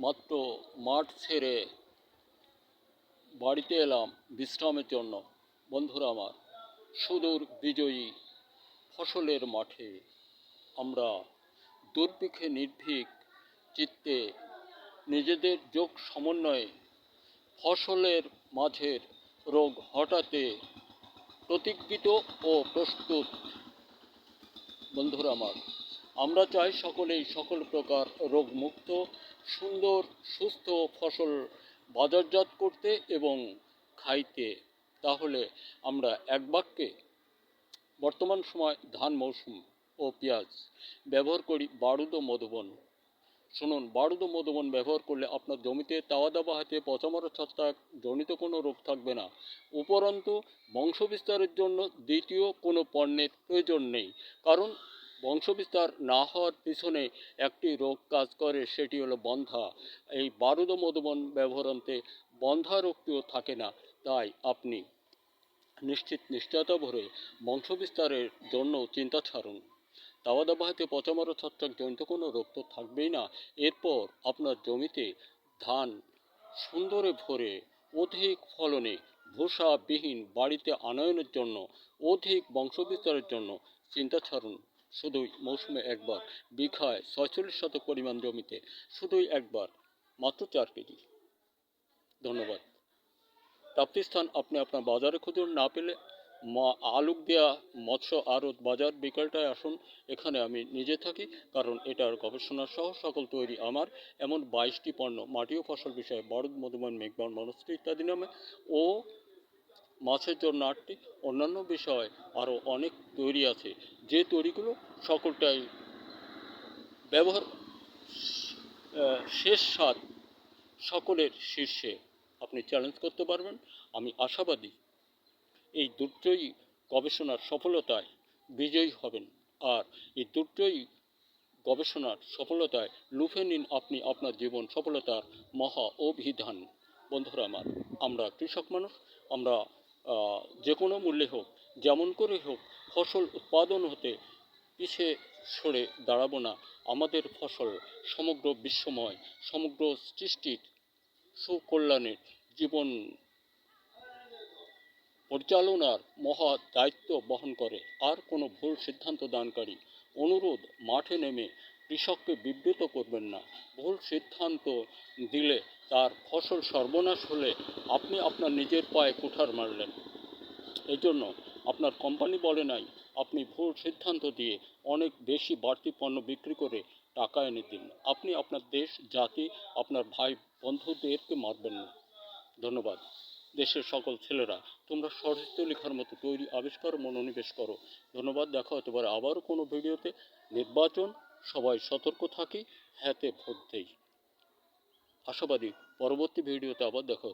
মাত্র মাঠ ছেড়ে বাড়িতে এলাম বিশ্রামের জন্য। বন্ধুরা আমার, সুদূর বিজয়ী ফসলের মাঠে আমরা দুর্ভিক্ষে নির্ভীক চিত্তে নিজেদের যোগ সমন্বয়ে ফসলের মাঝের রোগ হটাতে প্রতিজ্ঞিত ও প্রস্তুত। বন্ধুরা আমার, আমরা চাই সকলেই সকল প্রকার রোগমুক্ত সুন্দর সুস্থ ফসল বাজারজাত করতে এবং খাইতে। তাহলে আমরা এক বাক্যে বর্তমান সময় ধান মৌসুম ও পেঁয়াজ ব্যবহার করি বারুদ ও মধুবন। শুনুন, বারুদ ও মধুবন ব্যবহার করলে আপনার জমিতে তাওয়া দাবা হাতে পচামরা ছত্রাক জনিত কোনো রোগ থাকবে না। উপরন্তু বংশবিস্তারের জন্য দ্বিতীয় কোনো পণ্যের প্রয়োজন নেই, কারণ বংশবিস্তার না হওয়ার পিছনে একটি রোগ কাজ করে, সেটি হলো বন্ধ্যা। এই বারুদ ও মধুবন ব্যবহারান্তে বন্ধ্যা রোগটিও থাকে না। তাই আপনি নিশ্চয়তা ভরে বংশবিস্তারের জন্য চিন্তা ছাড়ুন। তাওয়া দাবা হাতে পচামরা ছত্রাক জনিত কোনো রোগ তো থাকবেই না। এরপর আপনার জমিতে ধান সুন্দরে ভরে অধিক ফলনে ভূষাবিহীন বাড়িতে আনয়নের জন্য অধিক বংশবিস্তারের জন্য চিন্তা ছাড়ুন। শুধুই মৌসুমে একবার বিঘায় 46 শতক পরিমাণ জমিতে শুধুই একবার মাত্র 4 কেজি। ধন্যবাদ। প্রাপ্তিস্থান আপনি আপনার বাজারে খুঁজুন, না পেলে আলুক দেয়া মৎস্য আড়ত বাজার বিকালটায় আসুন। এখানে আমি নিজে থাকি, কারণ এটার গবেষণা সহ সকল তৈরি আমার। এমন 22টি পণ্য মাটি ও ফসল বিষয়ে বারুদ মধুবন মেঘবান মনস্ত্রী ইত্যাদি নামে ও মাছের জন্য 8টি অন্যান্য বিষয় আরও অনেক তৈরি আছে, যে তৈরিগুলো সকলটাই ব্যবহার শেষ স্বাদ সকলের শীর্ষে। আপনি চ্যালেঞ্জ করতে পারবেন। আমি আশাবাদী এই দুটোই গবেষণার সফলতায় বিজয়ী হবেন। আর এই দুটোই গবেষণার সফলতায় লুফে নিন আপনি আপনার জীবন সফলতার মহা অভিধান। বন্ধুরা আমার, আমরা কৃষক মানুষ, আমরা যে কোনো মূল্যে হোক যেমন করে হোক ফসল উৎপাদন হতে পিছিয়ে সরে দাঁড়াবো না। আমাদের ফসল সমগ্র বিশ্বময় সমগ্র সৃষ্টির সুকল্যাণের জীবন পরিচালনার মহা দায়িত্ব বহন করে। আর কোনো ভুল সিদ্ধান্ত দানকারী অনুরোধ, মাঠে নেমে কৃষককে বিব্রত করবেন না। ভুল সিদ্ধান্ত দিলে তার ফসল সর্বনাশ হলে আপনি আপনার নিজের পায়ে কুঠার মারলেন। এই জন্য আপনার কোম্পানি বলে নাই আপনি ভুল সিদ্ধান্ত দিয়ে অনেক বেশি বাড়তি পণ্য বিক্রি করে টাকা এনে দিন। আপনি আপনার দেশ জাতি আপনার ভাই বন্ধুদেরকে মারবেন না। ধন্যবাদ। দেশের সকল ছেলেরা, তোমরা সাহিত্য লেখার মতো তৈরি আবিষ্কার মনোনিবেশ করো। ধন্যবাদ। দেখা হতে পারে আবারও কোনো ভিডিওতে। নির্বাচন, সবাই সতর্ক থাকি, হ্যাঁতে ভোট দেই। আশাবাদী পরবর্তী ভিডিওতে আবার দেখা হতে